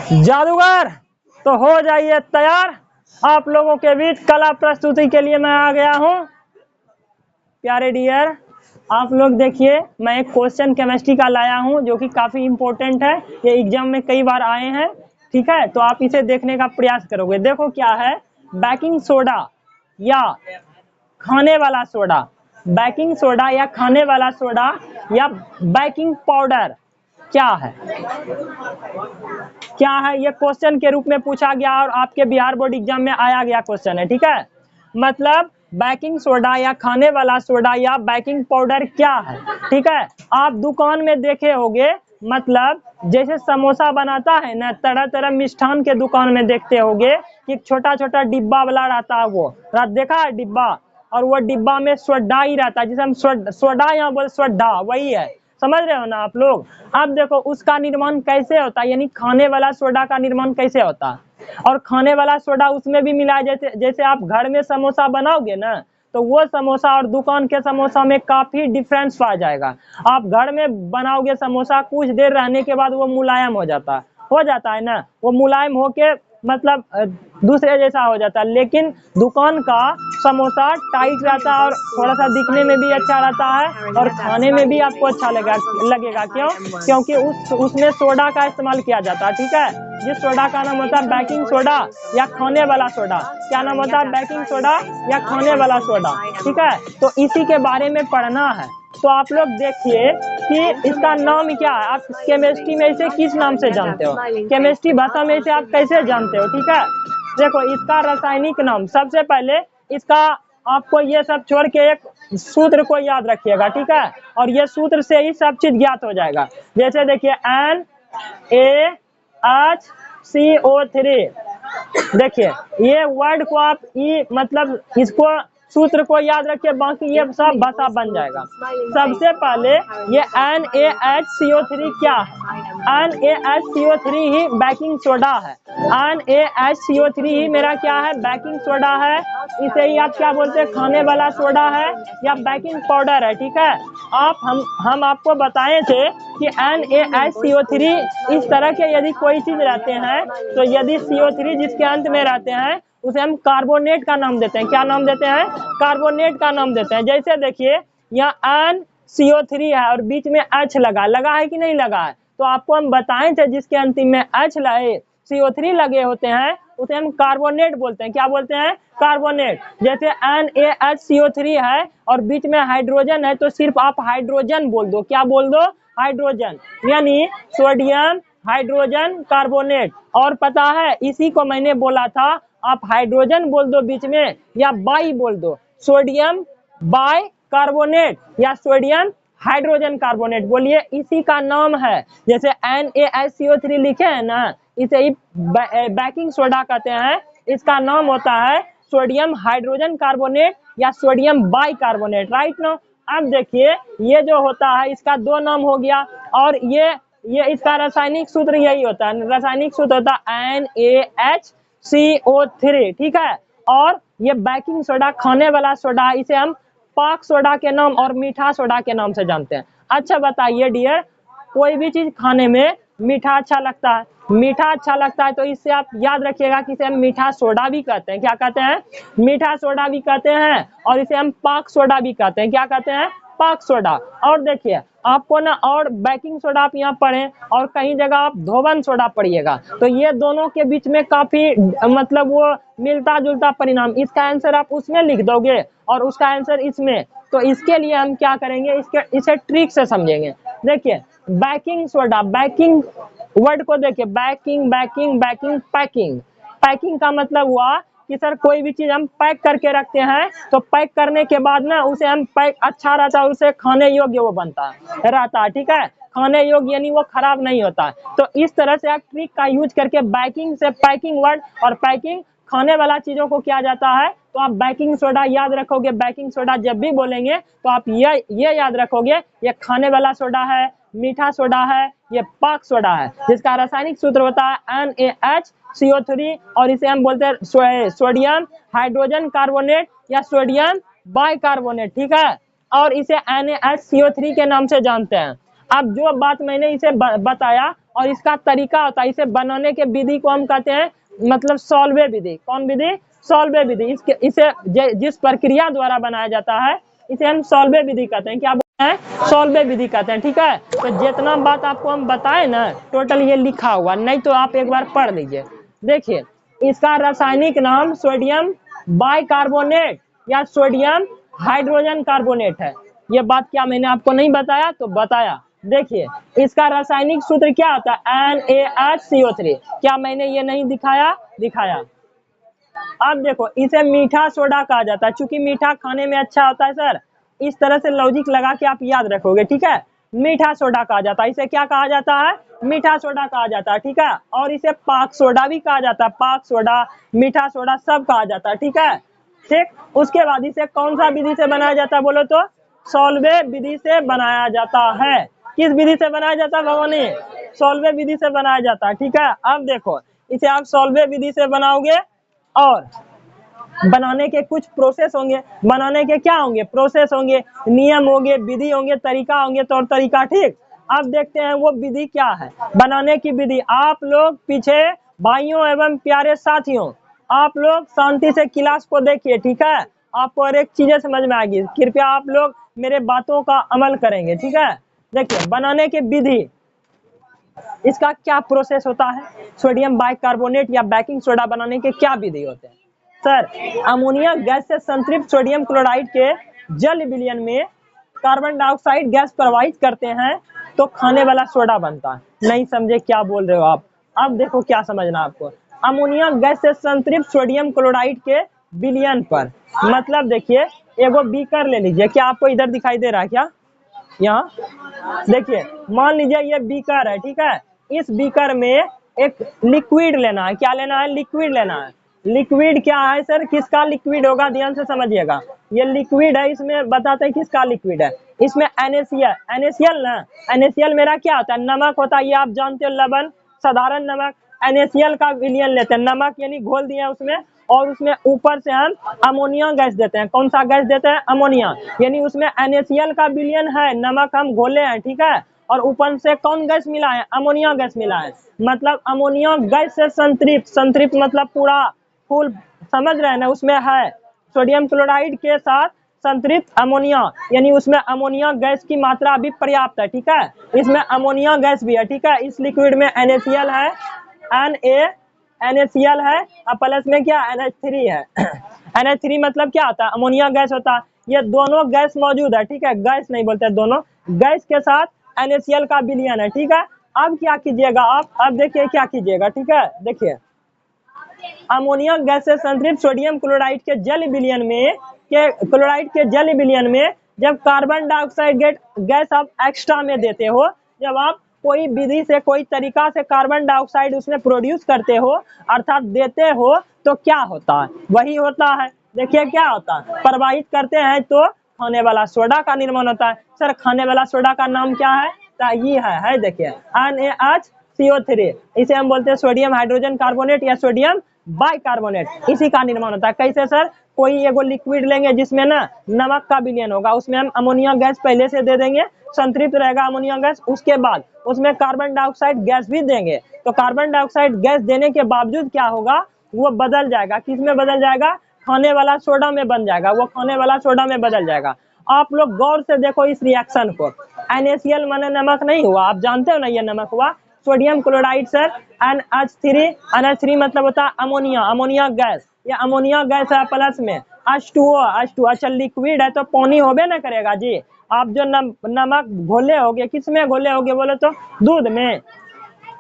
जादूगर तो हो जाइए तैयार, आप लोगों के बीच कला प्रस्तुति के लिए मैं आ गया हूँ। प्यारे डियर, आप लोग देखिए, मैं एक क्वेश्चन केमिस्ट्री का लाया हूँ जो कि काफी इंपॉर्टेंट है, ये एग्जाम में कई बार आए हैं। ठीक है, तो आप इसे देखने का प्रयास करोगे। देखो क्या है, बेकिंग सोडा या खाने वाला सोडा, बेकिंग सोडा या खाने वाला सोडा या बेकिंग पाउडर क्या है? क्या है ये क्वेश्चन के रूप में पूछा गया और आपके बिहार बोर्ड एग्जाम में आया गया क्वेश्चन है। ठीक है, मतलब बेकिंग सोडा या खाने वाला सोडा या बेकिंग पाउडर क्या है। ठीक है, आप दुकान में देखे होंगे, मतलब जैसे समोसा बनाता है ना, तरह तरह मिष्ठान के दुकान में देखते होंगे कि छोटा छोटा डिब्बा वाला रहता है, वो देखा है डिब्बा, और वो डिब्बा में सोडा ही रहता है, जिसे हम सोडा यहाँ बोल, सोडा वही है, समझ रहे हो ना आप लोग। अब देखो उसका निर्माण कैसे होता है, यानी खाने वाला सोडा का निर्माण कैसे होता है। और खाने वाला सोडा उसमें भी मिला, जैसे जैसे आप घर में समोसा बनाओगे ना, तो वो समोसा और दुकान के समोसा में काफी डिफरेंस पा जाएगा। आप घर में बनाओगे समोसा, कुछ देर रहने के बाद वो मुलायम हो जाता है ना, वो मुलायम होके मतलब दूसरे जैसा हो जाता है। लेकिन दुकान का समोसा टाइट रहता है और थोड़ा सा दिखने में भी अच्छा रहता है और खाने में भी आपको अच्छा लगेगा। क्यों? क्योंकि उसमें सोडा का इस्तेमाल किया जाता है। ठीक है, जिस सोडा का नाम होता है बेकिंग सोडा या खाने वाला सोडा। क्या नाम होता है? बेकिंग सोडा या खाने वाला सोडा। ठीक है, तो इसी के बारे में पढ़ना है। तो आप लोग देखिए कि इसका नाम क्या है। आप केमिस्ट्री में इसे किस नाम से जानते हो, केमिस्ट्री भाषा में इसे आप कैसे जानते हो। ठीक है, देखो इसका रासायनिक नाम, सबसे पहले इसका आपको ये सब छोड़ के एक सूत्र को याद रखिएगा। ठीक है, और ये सूत्र से ही सब चीज ज्ञात हो जाएगा। जैसे देखिए NaHCO3, देखिए ये वर्ड को आप मतलब इसको सूत्र को याद रखिए, बाकी ये सब भाषा बन जाएगा। सबसे पहले ये NaHCO3 क्या है? NaHCO3 ही बेकिंग सोडा है। NaHCO3 ही मेरा क्या है? बेकिंग सोडा है। इसे ही आप क्या बोलते हैं? खाने वाला सोडा है या बेकिंग पाउडर है। ठीक है, हम आपको बताए थे कि NaHCO3 इस तरह के यदि कोई चीज रहते हैं, तो यदि CO3 जिसके अंत में रहते हैं उसे हम कार्बोनेट का नाम देते हैं। क्या नाम देते हैं? कार्बोनेट का नाम देते हैं। जैसे देखिए यहाँ NCO3 है और बीच में H लगा है कि नहीं लगा है, तो आपको हम बताए थे जिसके अंतिम में H लगे, CO3 लगे होते हैं, उसे हम कार्बोनेट बोलते हैं। क्या बोलते हैं? कार्बोनेट। जैसे NaHCO3 है और बीच में हाइड्रोजन है, तो सिर्फ आप हाइड्रोजन बोल दो। क्या बोल दो? हाइड्रोजन, यानी सोडियम हाइड्रोजन कार्बोनेट। और पता है, इसी को मैंने बोला था, आप हाइड्रोजन बोल दो बीच में या बाई बोल दो, सोडियम बाई कार्बोनेट या सोडियम हाइड्रोजन कार्बोनेट बोलिए, इसी का नाम है। जैसे NaHCO3 लिखे हैं ना, इसे ही बेकिंग सोडा कहते हैं। इसका नाम होता है सोडियम हाइड्रोजन कार्बोनेट या sodium bicarbonate, right no. अब देखिए ये जो होता है इसका दो नाम हो गया, और ये इसका रासायनिक सूत्र यही होता है। रासायनिक सूत्र होता है NaHCO3। ठीक है, और ये बेकिंग सोडा खाने वाला सोडा, इसे हम पाक सोडा के नाम और मीठा सोडा के नाम से जानते हैं। अच्छा बताइए डियर, कोई भी चीज खाने में मीठा अच्छा लगता है, मीठा अच्छा लगता है, तो इससे आप याद रखिएगा कि इसे हम मीठा सोडा भी कहते हैं। क्या कहते हैं? मीठा सोडा भी कहते हैं, और इसे हम पाक सोडा भी कहते हैं। क्या कहते हैं? पाक सोडा। और देखिए आपको ना, और बेकिंग सोडा आप यहाँ पढ़े और कहीं जगह आप धोवन सोडा पढ़िएगा, तो ये दोनों के बीच में काफी मतलब वो मिलता जुलता परिणाम। इसका आंसर आप उसमें लिख दोगे और उसका आंसर इसमें। तो इसके लिए हम क्या करेंगे, इसे ट्रिक से समझेंगे। देखिए बेकिंग सोडा, बेकिंग वर्ड को देखिए, baking baking baking packing. Packing का मतलब हुआ कि सर कोई भी चीज हम पैक करके रखते हैं, तो पैक करने के बाद ना उसे हम पैक अच्छा रहता है, उसे खाने योग्य वो बनता रहता है। ठीक है, खाने योग्य यानी वो खराब नहीं होता। तो इस तरह से आप ट्रिक का यूज करके बेकिंग से पैकिंग वर्ड और पैकिंग खाने वाला चीजों को किया जाता है, तो आप बेकिंग सोडा याद रखोगे। बेकिंग सोडा जब भी बोलेंगे तो आप ये याद रखोगे, ये खाने वाला सोडा है, मीठा सोडा है, ये पाक सोडा है, जिसका रासायनिक सूत्र होता है NaHCO3, और इसे हम बोलते हैं सोडियम हाइड्रोजन कार्बोनेट या सोडियम बाइकार्बोनेट। ठीक है, और इसे NaHCO3 के नाम से जानते हैं। अब जो बात मैंने इसे बताया और इसका तरीका होता है, इसे बनाने के विधि को हम कहते हैं मतलब सॉल्वे विधि। कौन विधि? सॉल्वे विधि। इसे जिस प्रक्रिया द्वारा बनाया जाता है इसे हम सॉल्वे विधि कहते हैं। क्या बोलते हैं? सॉल्वे विधि कहते हैं। ठीक है, तो जितना बात आपको हम बताए ना टोटल ये लिखा हुआ, नहीं तो आप एक बार पढ़ लीजिए। देखिए, इसका रासायनिक नाम सोडियम बाइकार्बोनेट या सोडियम हाइड्रोजन कार्बोनेट है। ये बात क्या मैंने आपको नहीं बताया? तो बताया। देखिए, इसका रासायनिक सूत्र क्या होता है? NaHCO3। क्या मैंने ये नहीं दिखाया? दिखाया। अब देखो, इसे मीठा सोडा कहा जाता है, चूंकि मीठा खाने में अच्छा होता है सर। इस तरह से लॉजिक लगा के आप याद रखोगे। ठीक है, मीठा सोडा कहा जाता है। इसे क्या कहा जाता है? मीठा सोडा कहा जाता है। ठीक है, और इसे पाक सोडा भी कहा जाता है। पाक सोडा, मीठा सोडा सब कहा जाता है। ठीक है, ठीक। उसके बाद इसे कौन सा विधि से बनाया जाता है बोलो तो? सॉल्वे विधि से बनाया जाता है। किस विधि से बनाया जाता है भवानी? सॉल्वे विधि से बनाया जाता है। ठीक है, अब देखो, इसे आप सॉल्वे विधि से बनाओगे और बनाने के कुछ प्रोसेस होंगे। बनाने के क्या होंगे? प्रोसेस होंगे, नियम होंगे, विधि होंगे, तरीका होंगे, तौर तरीका। ठीक, अब देखते हैं वो विधि क्या है। बनाने की विधि आप लोग पीछे भाइयों एवं प्यारे साथियों, आप लोग शांति से क्लास को देखिए। ठीक है, आपको हर एक चीजें समझ में आएगी। कृपया आप लोग मेरे बातों का अमल करेंगे। ठीक है, देखिए बनाने की विधि, इसका क्या प्रोसेस होता है? सोडियम बाइकार्बोनेट या बेकिंग सोडा बनाने के क्या विधि होते हैं सर? अमोनिया गैस से संतृप्त सोडियम क्लोराइड के जल विलयन में कार्बन डाइऑक्साइड गैस प्रवाहित करते हैं तो खाने वाला सोडा बनता है। नहीं समझे क्या बोल रहे हो आप? अब देखो क्या समझना आपको। अमोनिया गैस से संतृप्त सोडियम क्लोराइड के विलयन पर, मतलब देखिए, एगो बीकर ले लीजिए। क्या आपको इधर दिखाई दे रहा है क्या? यहाँ देखिए, मान लीजिए ये बीकर है। ठीक है, इस बीकर में एक लिक्विड लेना है। क्या लेना है? लिक्विड लेना है। लिक्विड क्या है सर? किसका लिक्विड होगा? ध्यान से समझिएगा। ये लिक्विड है, इसमें बताते हैं किसका लिक्विड है। इसमें NaCl, NaCl ना, NaCl मेरा क्या होता है? नमक होता है। ये आप जानते हो, लवण, साधारण नमक। NaCl का विलयन लेते हैं, नमक यानी घोल दिया उसमें, और उसमें ऊपर से हम अमोनिया गैस देते हैं। कौन सा गैस देते हैं? अमोनिया। यानी उसमें NaCl का विलयन है, नमक हम घोले हैं। ठीक है, और ऊपर से कौन गैस मिला है? अमोनिया गैस मिला है। मतलब अमोनिया गैस से संतृप्त, संतृप्त मतलब पूरा फुल, समझ रहे हैं ना? उसमें है सोडियम क्लोराइड के साथ संतृप्त अमोनिया, यानी उसमें अमोनिया गैस की मात्रा भी पर्याप्त है। ठीक है, इसमें अमोनिया गैस भी है। ठीक है, इस लिक्विड में NaCl है, NaCl है, और प्लस में क्या? NH3 है। NH3 मतलब क्या होता है? अमोनिया गैस होता है। ये दोनों गैस मौजूद है। ठीक है, गैस नहीं बोलते, दोनों गैस के साथ NaCl का विलयन है। ठीक है, अब क्या कीजिएगा आप? अब देखिए क्या कीजिएगा। ठीक है, देखिए, अमोनिया गैस से संतृप्त सोडियम क्लोराइड के जल विलयन में जब कार्बन डाइऑक्साइड गैस आप एक्स्ट्रा में देते हो, जब आप कोई विधि से, कोई तरीका से कार्बन डाइऑक्साइड उसमें प्रोड्यूस करते हो, अर्थात देते हो, तो क्या होता है? वही होता है। देखिए क्या होता है? प्रवाहित करते हैं तो खाने वाला सोडा का निर्माण होता है। सर, खाने वाला सोडा का नाम क्या है? ये है देखिए, NaHCO3। इसे हम बोलते हैं सोडियम हाइड्रोजन कार्बोनेट या सोडियम बाइकार्बोनेट। इसी का निर्माण होता है। कैसे सर? कोई एगो लिक्विड लेंगे जिसमें ना नमक का विलयन होगा, उसमें हम अमोनिया गैस पहले से दे देंगे, संतृप्त रहेगा अमोनिया गैस। उसके बाद उसमें कार्बन डाइऑक्साइड गैस भी देंगे, तो कार्बन डाइऑक्साइड गैस देने के बावजूद क्या होगा? वो बदल जाएगा। किस में बदल जाएगा? खाने वाला सोडा में बन जाएगा। वो खाने वाला सोडा में बदल जाएगा। आप लोग गौर से देखो इस रिएक्शन को। NaCl माने नमक नहीं हुआ, आप जानते हो ना, ये नमक हुआ। सोडियम क्लोराइड सर NH3 मतलब होता है अमोनिया, अमोनिया गैस। ये अमोनिया गैस है, प्लस में H2O। अच्छा, लिक्विड है तो पानी होबे ना करेगा जी। आप जो नमक घोले होगे, किस में घोले होगे बोले तो? दूध में।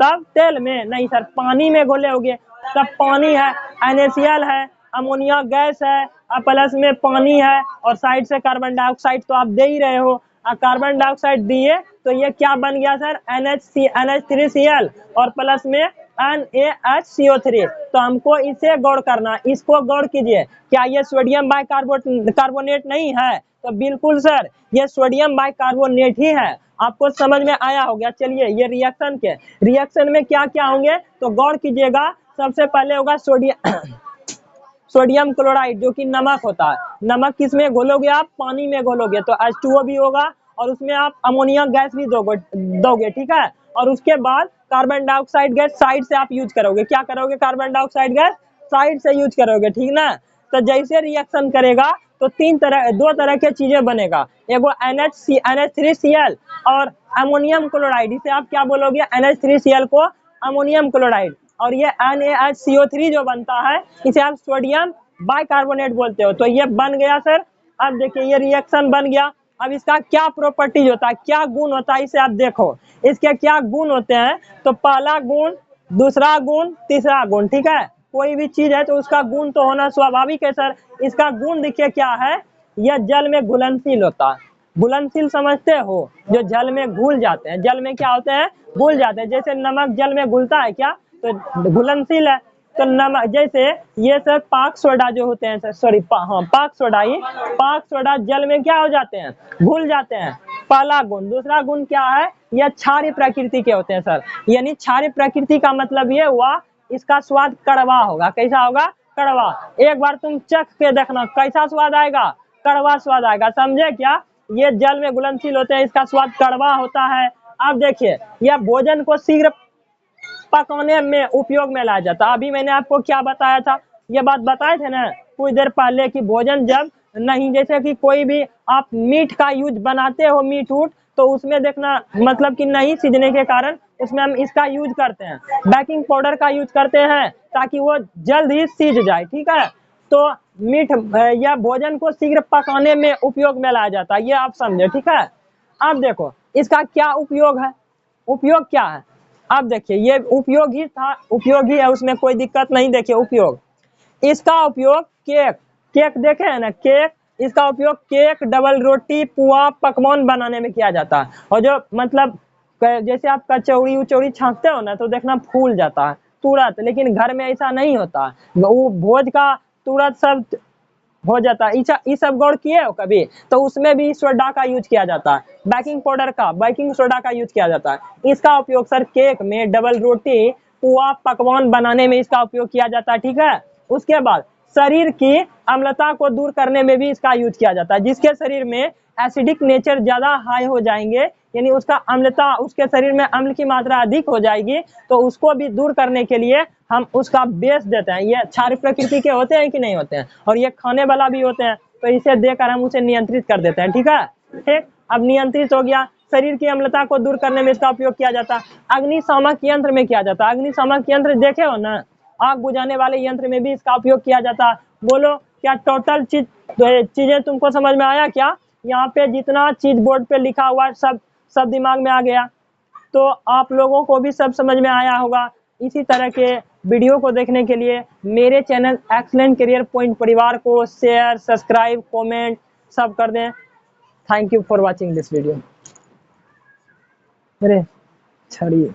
तब तेल में नहीं सर, पानी में घोले होगे। तब पानी है, NaCl है, अमोनिया गैस है, और प्लस में पानी है, और साइड से कार्बन डाइऑक्साइड तो आप दे ही रहे हो। कार्बन डाइऑक्साइड दिए तो ये क्या बन गया सर? NH3Cl और प्लस में NaHCO3। तो हमको इसे गौर करना, इसको गौर कीजिए। क्या ये सोडियम बाइकार्बोनेट नहीं है? तो बिल्कुल सर, ये सोडियम बाइकार्बोनेट ही है। आपको समझ में आया होगा। चलिए, ये रिएक्शन में क्या क्या होंगे तो गौर कीजिएगा। सबसे पहले होगा सोडियम क्लोराइड, जो कि नमक होता है। नमक किस में घोलोगे आप? पानी में घोलोगे तो H2O भी होगा, और उसमें आप अमोनिया गैस भी दोगे। ठीक है, और उसके बाद कार्बन डाइऑक्साइड गैस साइड से आप यूज करोगे, क्या करोगे, कार्बन डाइऑक्साइड गैस साइड से यूज करोगे, ठीक ना। तो जैसे रिएक्शन करेगा तो दो तरह के चीजें बनेगा, एगो NH3Cl और अमोनियम क्लोराइड, इसे आप क्या बोलोगे, NH3Cl को अमोनियम क्लोराइड, और ये NaHCO3 जो बनता है इसे आप सोडियम बाइकार्बोनेट बोलते हो। तो ये बन गया सर। अब देखिए ये रिएक्शन बन गया। अब इसका क्या प्रॉपर्टीज होता है, क्या गुण होता है, इसे आप देखो, इसके क्या गुण होते हैं। तो पहला गुण, दूसरा गुण, तीसरा गुण, ठीक है। कोई भी चीज है तो उसका गुण तो होना स्वाभाविक है सर। इसका गुण देखिए क्या है, यह जल में घुलनशील होता है। घुलनशील समझते हो, जो जल में घुल जाते हैं, जल में क्या होते हैं, घुल जाते हैं। जैसे नमक जल में घुलता है क्या, तो घुलनशील है। तो नमक जैसे ये सर पाक सोडा जो होते हैं सर, सॉरी हाँ पाक सोडा जल में क्या हो जाते हैं, घुल जाते हैं, पहला गुण। दूसरा गुण क्या है, यह क्षारीय प्रकृति के होते हैं सर। यानी क्षारीय प्रकृति का मतलब ये हुआ इसका स्वाद कड़वा होगा। कैसा होगा, कड़वा। एक बार तुम चख के देखना कैसा स्वाद आएगा, कड़वा स्वाद आएगा, समझे क्या। ये जल में घुलनशील होते हैं, इसका स्वाद कड़वा होता है। अब देखिए यह भोजन को शीघ्र पकाने में उपयोग में लाया जाता है। अभी मैंने आपको क्या बताया था, ये बात बताए थे ना कुछ देर पहले कि भोजन जब नहीं, जैसे कि कोई भी आप मीट का यूज बनाते हो, मीट उट, तो उसमें देखना मतलब कि नहीं सीजने के कारण उसमें हम इसका यूज करते हैं, बेकिंग पाउडर का यूज करते हैं ताकि वो जल्द ही सीज जाए, ठीक है। तो मीट या भोजन को शीघ्र पकाने में उपयोग में लाया जाता है, ये आप समझे, ठीक है। अब देखो इसका क्या उपयोग है, उपयोग क्या है। अब देखिए ये उपयोगी था, उपयोगी है, उसमें कोई दिक्कत नहीं। देखिए उपयोग, इसका उपयोग केक देखे है ना, केक, इसका उपयोग केक, डबल रोटी, पुआ, पकवान बनाने में किया जाता है। और जो मतलब जैसे आप कचौड़ी उचौड़ी छांकते हो ना तो देखना फूल जाता है तुरंत, लेकिन घर में ऐसा नहीं होता, वो भोज का तुरंत सब हो जाता है। इस सब गौर किए हो कभी, तो उसमें भी सोडा का यूज किया जाता है, बेकिंग पाउडर का, बेकिंग सोडा का यूज किया जाता है। इसका उपयोग सर केक में, डबल रोटी, पुआ, पकवान बनाने में इसका उपयोग किया जाता है, ठीक है। उसके बाद शरीर की अम्लता को दूर करने में भी इसका यूज किया जाता है। जिसके शरीर में एसिडिक नेचर ज्यादा हाई हो जाएंगे, यानी उसका अम्लता, उसके शरीर में अम्ल की मात्रा अधिक हो जाएगी, तो उसको भी दूर करने के लिए हम उसका बेस देते हैं। ये क्षारीय प्रकृति के होते हैं कि नहीं होते हैं, और ये खाने वाला भी होते हैं, तो इसे देकर हम उसे नियंत्रित कर देते हैं, ठीक है। ठीक, अब नियंत्रित हो गया। शरीर की अम्लता को दूर करने में इसका उपयोग किया जाता है। अग्निशामक यंत्र में किया जाता है। अग्निशामक यंत्र देखे हो ना, आग बुझाने वाले यंत्र में भी इसका उपयोग किया जाता है। बोलो क्या टोटल चीजें तुमको समझ में आया क्या। यहाँ पे जितना चीज बोर्ड पे लिखा हुआ है सब दिमाग में आ गया, तो आप लोगों को भी सब समझ में आया होगा। इसी तरह के वीडियो को देखने के लिए मेरे चैनल एक्सीलेंट करियर पॉइंट परिवार को शेयर, सब्सक्राइब, कमेंट सब कर दें। Thank you for watching this video. अरे छड़िए।